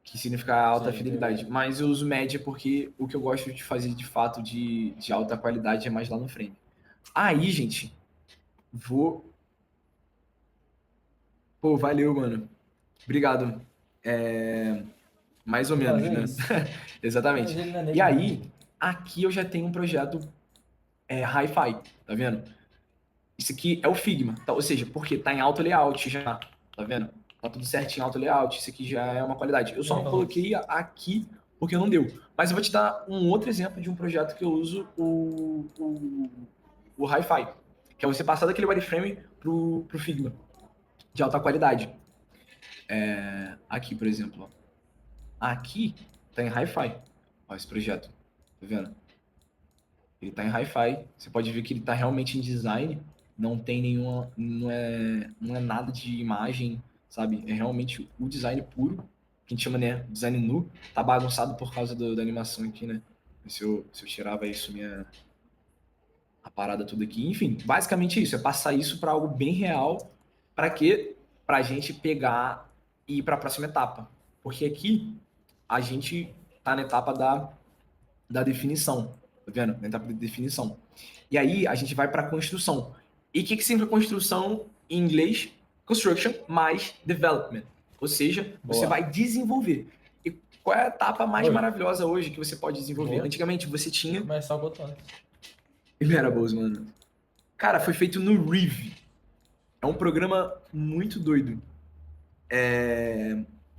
Que significa alta fidelidade. Mas eu uso média porque o que eu gosto de fazer de fato de alta qualidade é mais lá no frame. Aí, gente, Pô, valeu, mano. Obrigado. Mais ou menos, né? Exatamente. E aí, aqui eu já tenho um projeto Hi-Fi, tá vendo? Isso aqui é o Figma, tá? Ou seja, porque tá em alto layout já, tá vendo? Tá tudo certinho em alto layout, isso aqui já é uma qualidade. Eu só não coloquei aqui porque não deu. Mas eu vou te dar um outro exemplo de um projeto que eu uso o Hi-Fi, que é você passar daquele wireframe pro Figma, de alta qualidade. Aqui, por exemplo, ó. Aqui tá em Hi-Fi, ó, esse projeto, tá vendo? Ele tá em Hi-Fi, você pode ver que ele tá realmente em design, não tem nenhuma, não é nada de imagem, sabe? É realmente o design puro, que a gente chama, né, design nu. Tá bagunçado por causa da animação aqui, né? Se eu tirava isso, a parada tudo aqui. Enfim, basicamente isso, é passar isso para algo bem real, para quê? Pra gente pegar e ir para a próxima etapa. Porque aqui a gente tá na etapa da definição, tá vendo? Na etapa de definição. E aí a gente vai para a construção. E o que significa construção em inglês? Construction mais development. Ou seja, você vai desenvolver. E qual é a etapa mais maravilhosa hoje que você pode desenvolver? Antigamente você tinha. Começar o botão. Imperables, mano. Cara, foi feito no Reeve. É um programa muito doido.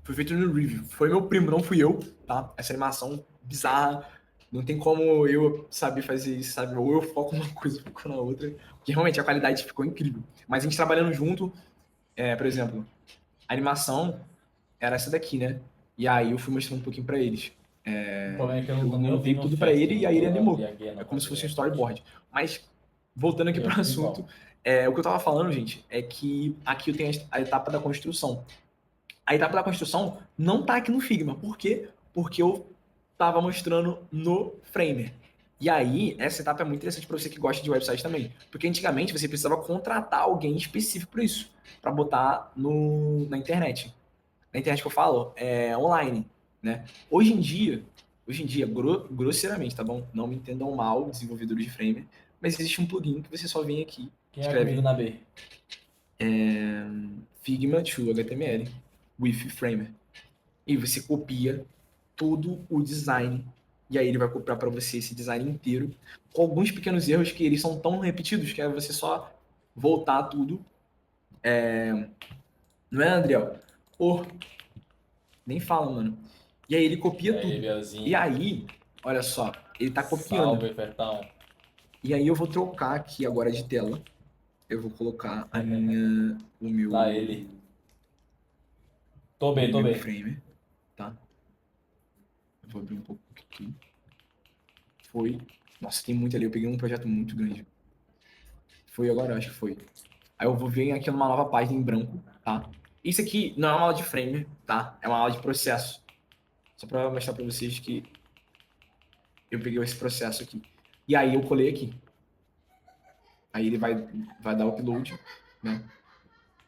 Foi feito no Reeve. Foi meu primo, não fui eu, tá? Essa animação bizarra. Não tem como eu saber fazer isso, sabe? Ou eu foco numa coisa ou foco na outra. Porque realmente a qualidade ficou incrível. Mas a gente trabalhando junto, por exemplo, a animação era essa daqui, né? E aí eu fui mostrando um pouquinho pra eles. Eu montei tudo pra ele e aí ele animou. É como se fosse um storyboard. Mas, voltando aqui pro assunto, o que eu tava falando, gente, é que aqui eu tenho a etapa da construção. A etapa da construção não tá aqui no Figma. Por quê? Porque eu tava mostrando no Framer. E aí, essa etapa é muito interessante para você que gosta de website também. Porque antigamente você precisava contratar alguém específico para isso, para botar na internet. Na internet que eu falo, é online, né? Hoje em dia, grosseiramente, tá bom? Não me entendam mal, desenvolvedores de Framer, mas existe um plugin que você só vem aqui, Quem é comigo na B? Figma to HTML with Framer. E você copia todo o design. E aí ele vai copiar para você esse design inteiro, com alguns pequenos erros que eles são tão repetidos que é você só voltar tudo. Não é, Andriel? Pô, nem fala, mano. E aí ele copia tudo. Belzinho. E aí, olha só, ele tá copiando. Salve, Fertão. E aí eu vou trocar aqui agora de tela. Eu vou colocar o meu... Lá ele. Tô bem. Framer, tá? Eu vou abrir um pouco aqui. Foi. Nossa, tem muito ali. Eu peguei um projeto muito grande. Foi agora, acho que foi. Aí eu vou vir aqui numa nova página em branco, tá? Isso aqui não é uma aula de Framer, tá? É uma aula de processo. Só para mostrar para vocês que eu peguei esse processo aqui. E aí eu colei aqui. Aí ele vai dar upload, né?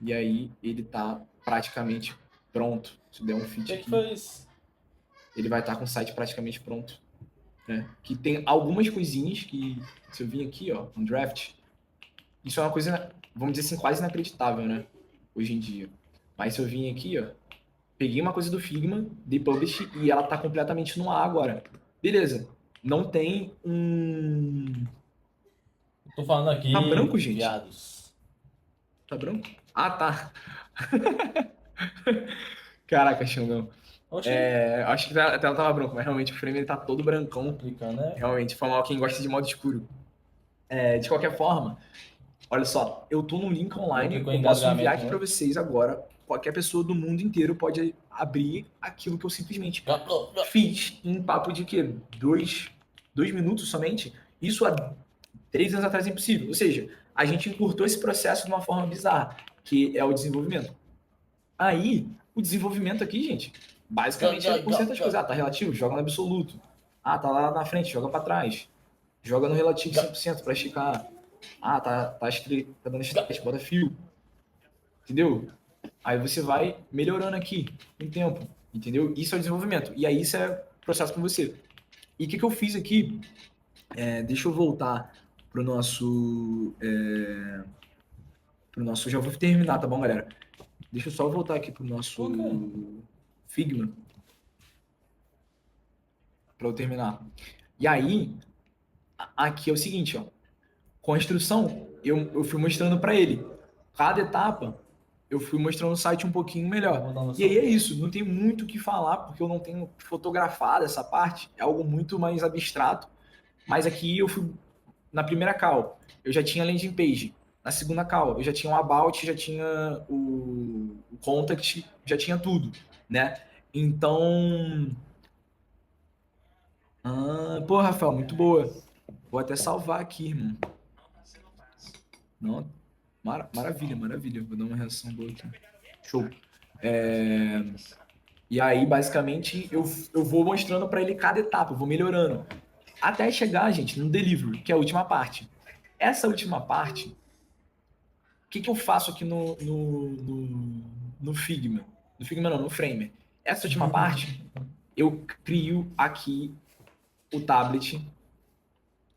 E aí ele tá praticamente pronto. Se der um fit aqui, foi isso? ele vai estar com o site praticamente pronto. né? Que tem algumas coisinhas que, se eu vim aqui, ó, no draft, isso é uma coisa, vamos dizer assim, quase inacreditável, né? Hoje em dia. Mas se eu vim aqui, ó, peguei uma coisa do Figma, dei publish e ela tá completamente no ar agora. Beleza. Não tem um. Eu tô falando Tá aqui, branco, gente? viados. Tá branco? Ah, tá. Caraca, Xandão. Oxi, Acho que a tela tava branca, mas realmente o frame ele tá todo brancão. clicando, né? Realmente, foi mal quem gosta de modo escuro. De qualquer forma, olha só, eu tô no link Não online, clicou em eu posso enviar engasgamento, aqui para não. vocês agora. Qualquer pessoa do mundo inteiro pode abrir aquilo que eu simplesmente fiz em papo de quê? Dois minutos somente? Isso há 3 anos atrás é impossível. Ou seja, a gente encurtou esse processo de uma forma bizarra, que é o desenvolvimento. Aí, o desenvolvimento aqui, gente, basicamente é conserta as coisas. Ah, tá relativo, joga no absoluto. Ah, tá lá na frente, joga para trás. Joga no relativo 100% para esticar. Ah, tá dando stretch, bota fio. Entendeu? Aí você vai melhorando aqui com o tempo. Entendeu? Isso é o desenvolvimento. E aí isso é processo com você. E o que eu fiz aqui? Deixa eu voltar pro nosso. Pro nosso. Já vou terminar, tá bom, galera? Deixa eu só voltar aqui pro nosso Por quê? Figma. Para eu terminar. E aí, aqui é o seguinte, ó. Construção, eu fui mostrando para ele. Cada etapa, eu fui mostrando o site um pouquinho melhor. Vou dar uma E aí é sopa. isso, não tem muito o que falar, porque eu não tenho fotografado essa parte, é algo muito mais abstrato. Mas aqui eu fui, na primeira call, eu já tinha landing page. Na segunda call, eu já tinha o about, já tinha o contact, já tinha tudo, né? Então, pô, Rafael, muito boa. Vou até salvar aqui, irmão. Não, maravilha, maravilha. Vou dar uma reação boa aqui. Show. É, E aí, basicamente, eu vou mostrando para ele cada etapa, eu vou melhorando. Até chegar, gente, no delivery, que é a última parte. Essa última parte, o que eu faço aqui no Figma? No Figma não, no Framer. Essa última parte, eu crio aqui o tablet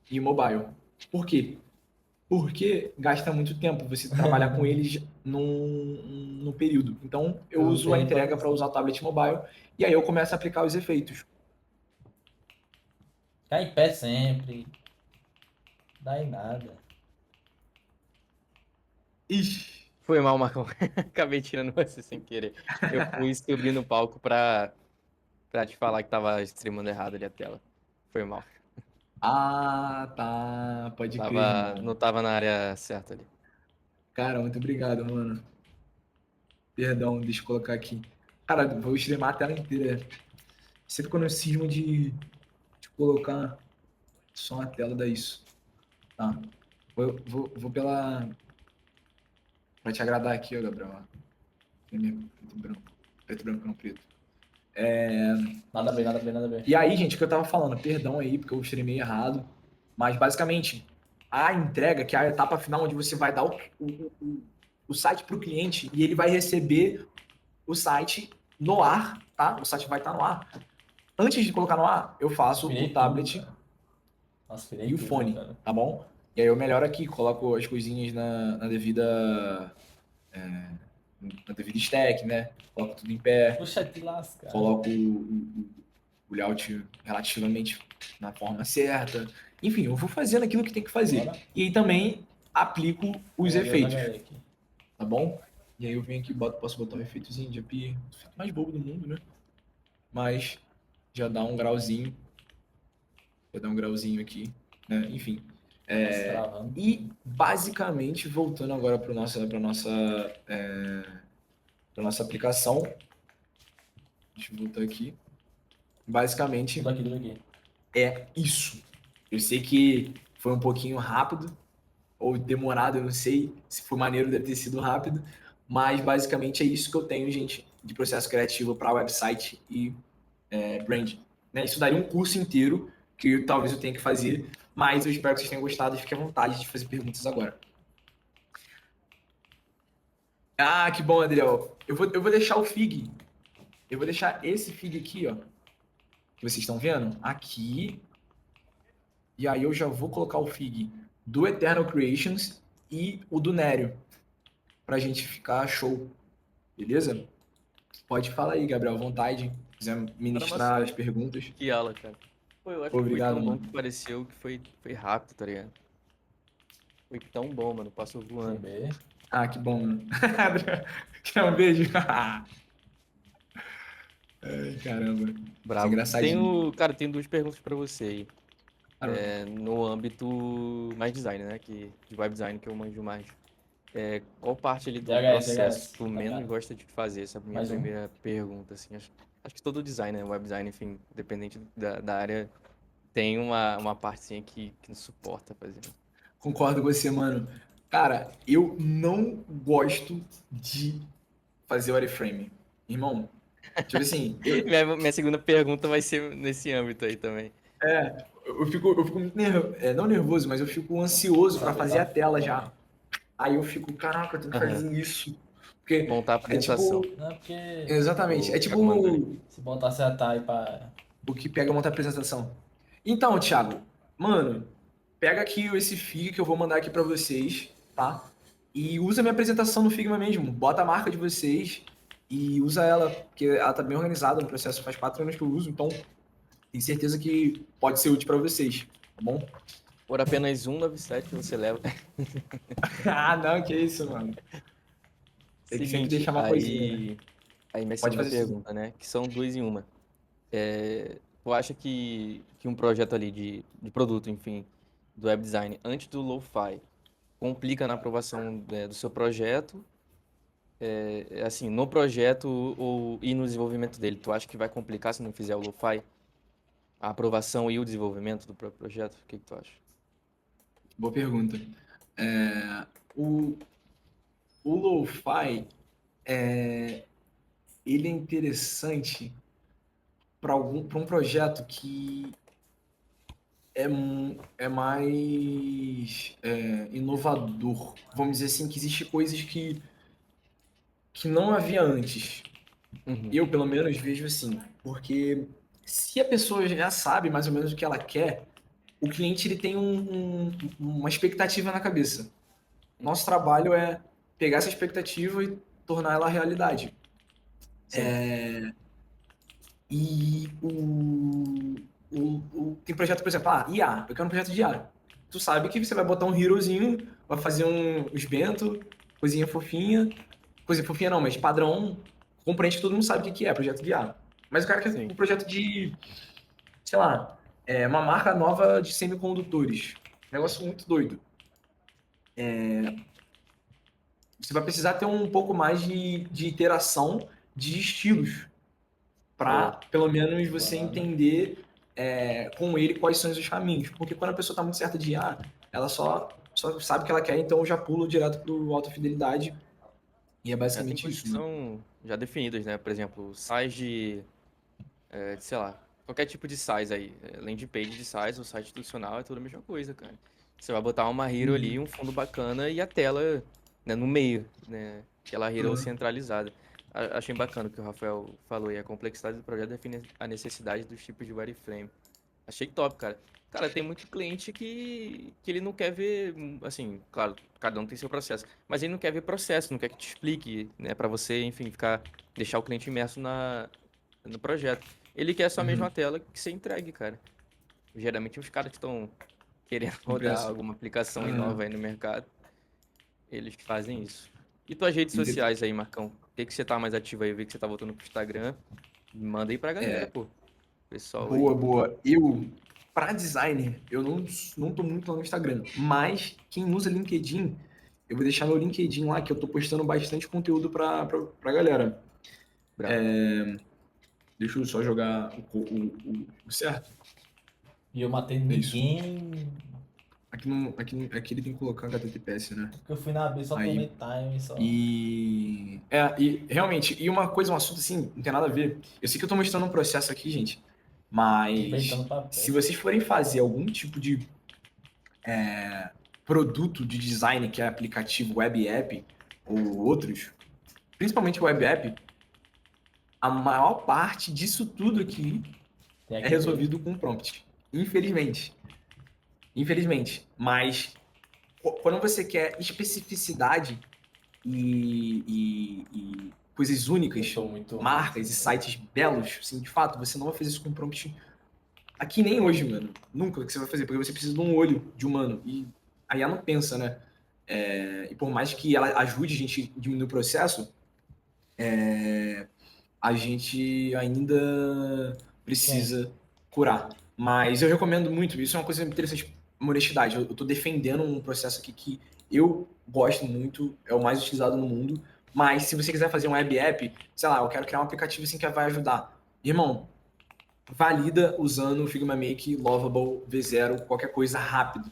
e o mobile. Por quê? Porque gasta muito tempo você trabalhar com eles num período. Então, eu Eu uso a tenho entrega para usar o tablet mobile e aí eu começo a aplicar os efeitos. ficar em pé sempre. Dá em nada. Ixi, Foi mal, Marcão. Acabei tirando você sem querer. Eu fui subir no palco pra te falar que tava streamando errado ali a tela. Foi mal. tá, pode crer, Não irmão. tava na área certa ali. Cara, muito obrigado, mano. Perdão, deixa eu colocar aqui. Cara, vou streamar a tela inteira. Sempre quando eu cismo de colocar só a tela, dá isso. Tá. Vou pela. Pra te agradar aqui, ó, Gabriel. Ó. Preto, branco. Preto, branco, não preto. Nada bem, nada bem, nada bem. E aí, gente, o que eu tava falando, perdão aí, porque eu streamei errado, mas basicamente, a entrega, que é a etapa final, onde você vai dar o site para o cliente e ele vai receber o site no ar, tá? O site vai estar no ar. Antes de colocar no ar, eu faço Aspirei o tablet tudo, nossa, aspirei e o tudo, fone, cara. tá bom? E aí eu melhoro aqui, coloco as coisinhas na devida stack, né? Coloco tudo em pé, Puxa, te lascar. coloco o layout relativamente na forma certa. Enfim, eu vou fazendo aquilo que tem que fazer. Bora. E aí também aplico os Eu efeitos, aqui. tá bom? E aí eu venho aqui, posso botar um efeitozinho de API, o efeito mais bobo do mundo, né? Mas já dá um grauzinho. Já dá um grauzinho aqui, né? Enfim. Nossa, travando. E basicamente, voltando agora para nossa aplicação. Deixa eu voltar aqui. Basicamente, Tudo aqui. é isso. Eu sei que foi um pouquinho rápido ou demorado, eu não sei se foi maneiro, deve ter sido rápido, mas basicamente é isso que eu tenho, gente, de processo criativo para website e brand. Né? Isso daria um curso inteiro que talvez eu tenha que fazer, mas eu espero que vocês tenham gostado e fiquem à vontade de fazer perguntas agora. Ah, que bom, Adriel. Eu vou deixar o Fig. Eu vou deixar esse Fig aqui, ó, que vocês estão vendo, aqui E aí eu já vou colocar o Fig do Eternal Creations e o do Nério, pra gente ficar show, beleza? Pode falar aí, Gabriel, à vontade. Se quiser Caramba, ministrar as perguntas. que aula, cara. Pô, eu acho que foi Obrigado, tão bom que mano. pareceu que foi rápido, tá ligado? Foi tão bom, mano. Passou voando. CB. Ah, que bom, mano. Quer um beijo? Ai, caramba. Isso é Bravo. engraçadinho. Cara, tenho duas perguntas pra você aí. Cara, No âmbito mais design, né? De web design que eu manjo mais. Qual parte ali do DHS, processo DHS. tu Tá menos ligado? gosta de fazer? Essa é a minha Mais um. primeira pergunta, assim. Acho que todo design, né? Web design, enfim, independente da área, tem uma partezinha que não suporta fazer. concordo com você, mano. Cara, eu não gosto de fazer wireframe. Irmão, tipo assim, Minha segunda pergunta vai ser nesse âmbito aí também. eu fico muito não nervoso, mas eu fico ansioso pra fazer a tela já. Aí eu fico, caraca, eu tenho que Aham. fazer isso. Porque Montar a é tipo, apresentação. Não, porque exatamente, é O Thiago mandou aí. tipo se botasse a TAI pra. o que pega montar a apresentação. Então, Thiago, mano, pega aqui esse Figma que eu vou mandar aqui pra vocês, tá? E usa minha apresentação no Figma mesmo. Bota a marca de vocês e usa ela, porque ela tá bem organizada no processo. Faz 4 anos que eu uso, então tenho certeza que pode ser útil pra vocês, tá bom? Por apenas 197 você leva. Ah, não, que isso, mano. Tem que sempre Seguinte, deixar uma coisinha, né? aí minha Pode segunda fazer isso. pergunta, né? Que são duas em uma. Tu acha que um projeto ali de produto, enfim, do web design, antes do Lo-Fi, complica na aprovação, do seu projeto? Assim, no projeto e no desenvolvimento dele, tu acha que vai complicar se não fizer o Lo-Fi? A aprovação e o desenvolvimento do próprio projeto? O que que tu acha? Boa pergunta. O, o Lo-Fi, ele é interessante para um projeto que é mais inovador. Vamos dizer assim, que existe coisas que não havia antes. Uhum. Eu, pelo menos, vejo assim, porque se a pessoa já sabe mais ou menos o que ela quer, o cliente ele tem uma expectativa na cabeça. Nosso trabalho é pegar essa expectativa e tornar ela realidade. Sim. E tem projeto, por exemplo, IA. Eu quero um projeto de IA. Tu sabe que você vai botar um herozinho, vai fazer uns bento, coisinha fofinha. Coisinha fofinha não, mas padrão, compreende que todo mundo sabe o que é projeto de IA. Mas o cara quer Sim. um projeto de, sei lá, uma marca nova de semicondutores. Negócio muito doido. Você vai precisar ter um pouco mais de interação de estilos para, Boa. pelo menos, você Falando. entender com ele quais são os caminhos. Porque quando a pessoa está muito certa de ela só sabe o que ela quer, então eu já pulo direto para o alta fidelidade. E é Tem basicamente coisas isso, que mano. são já definidas, né? Por exemplo, size sei lá, qualquer tipo de size aí. Landing page de size, o site institucional é tudo a mesma coisa, cara. Você vai botar uma hero ali, Uhum. um fundo bacana e a tela, né, no meio, né? Aquela hero Uhum. centralizada. Achei bacana o que o Rafael falou aí. A complexidade do projeto define a necessidade dos tipos de wireframe. Achei top, cara. Cara, tem muito cliente que ele não quer ver, assim, claro, cada um tem seu processo, mas ele não quer ver processo, não quer que te explique, né, pra você, enfim, deixar o cliente imerso no projeto. Ele quer só a mesma Uhum. tela que você entregue, cara. Geralmente os caras que estão querendo rodar Impresso. alguma aplicação aí Uhum. nova aí no mercado, eles fazem isso. E tuas redes Inte- sociais aí, Marcão? O que que você tá mais ativo aí? Eu vi que você tá voltando pro Instagram. Manda aí pra galera, pô. Pessoal Boa, aí. boa. Para designer, eu não tô muito lá no Instagram, mas quem usa LinkedIn, eu vou deixar meu LinkedIn lá, que eu tô postando bastante conteúdo pra galera. Bravo. Deixa eu só jogar o certo. E eu matei É isso. ninguém. Aqui ele tem que colocar HTTPS, né? Porque eu fui na B, só tomei Aí. time, só. E realmente, e uma coisa, um assunto assim, não tem nada a ver. Eu sei que eu tô mostrando um processo aqui, gente, mas Inventando se papel. vocês forem fazer algum tipo de produto de design, que é aplicativo web app ou outros, principalmente web app, a maior parte disso tudo aqui Tem é aqui B. resolvido com prompt. Infelizmente. Infelizmente. Mas quando você quer especificidade e coisas Eu únicas, sou muito ruim marcas e nisso, sites belos, assim, de fato, você não vai fazer isso com prompt aqui nem hoje, mano. Nunca que você vai fazer, porque você precisa de um olho de humano. E a IA não pensa, né? E por mais que ela ajude a gente a diminuir o processo, a gente ainda precisa curar. Mas eu recomendo muito, isso é uma coisa interessante, uma honestidade. Eu tô defendendo um processo aqui que eu gosto muito, é o mais utilizado no mundo. Mas se você quiser fazer um web app, sei lá, eu quero criar um aplicativo assim que vai ajudar. Irmão, valida usando o Figma Make, Lovable, V0, qualquer coisa rápido,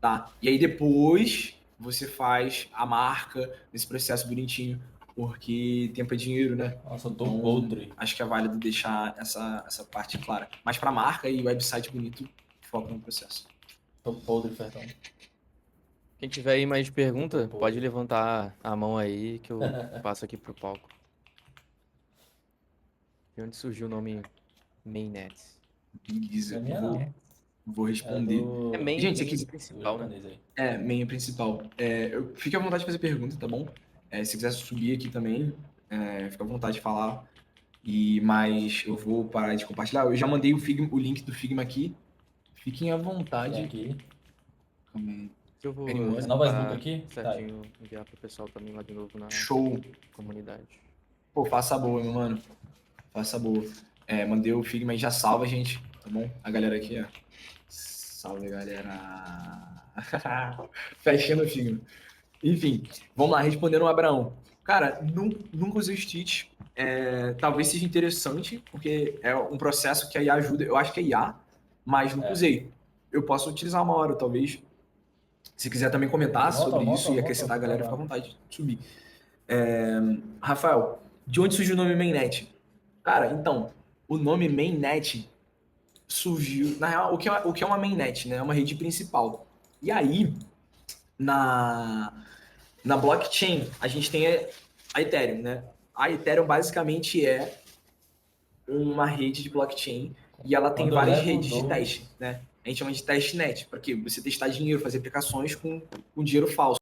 tá? E aí depois você faz a marca nesse processo bonitinho, porque tempo é dinheiro, né? Nossa, eu tô Então, podre. acho que é válido deixar essa parte clara. Mas para marca e website bonito, foca no processo. Tô podre, Fernão. Quem tiver aí mais pergunta, Muito pode podre. levantar a mão aí que eu passo aqui pro palco. De onde surgiu o nome Mainnet? Beleza, Não é minha, eu não. vou É responder. É do... main, Gente, se main quiser, do principal, né? japonês aí. meio principal. Fique à vontade de fazer pergunta, tá bom? Se quiser subir aqui também, fica à vontade de falar. Mas eu vou parar de compartilhar. Eu já mandei o link do Figma aqui. Fiquem à Tem vontade. aqui. Calma aí. Que eu vou Anyone? É Nova Snook separar aqui? Tá aí. certinho, enviar pro pessoal também lá de novo na Show. comunidade. Pô, faça a boa, meu mano. Faça a boa. Mandei o Figma e já salva, gente. Tá bom? A galera aqui, ó. Salve, galera. Fechando o Figma. Enfim, vamos lá, respondendo o Abraão. Cara, nunca usei o Stitch. Talvez seja interessante, porque é um processo que a IA ajuda. Eu acho que é IA, mas nunca É. usei. Eu posso utilizar uma hora, talvez. Se quiser também comentar sobre isso e acrescentar a galera, fica à vontade de subir. Rafael, de onde surgiu o nome Mainnet? Cara, então, o nome Mainnet surgiu. Na real, o que é uma Mainnet, né? É uma rede principal. E aí, na blockchain, a gente tem a Ethereum, né? A Ethereum basicamente é uma rede de blockchain e ela tem Quando eu várias levo redes de 2, teste, né? A gente chama de testnet, para que você testar dinheiro, fazer aplicações com dinheiro falso.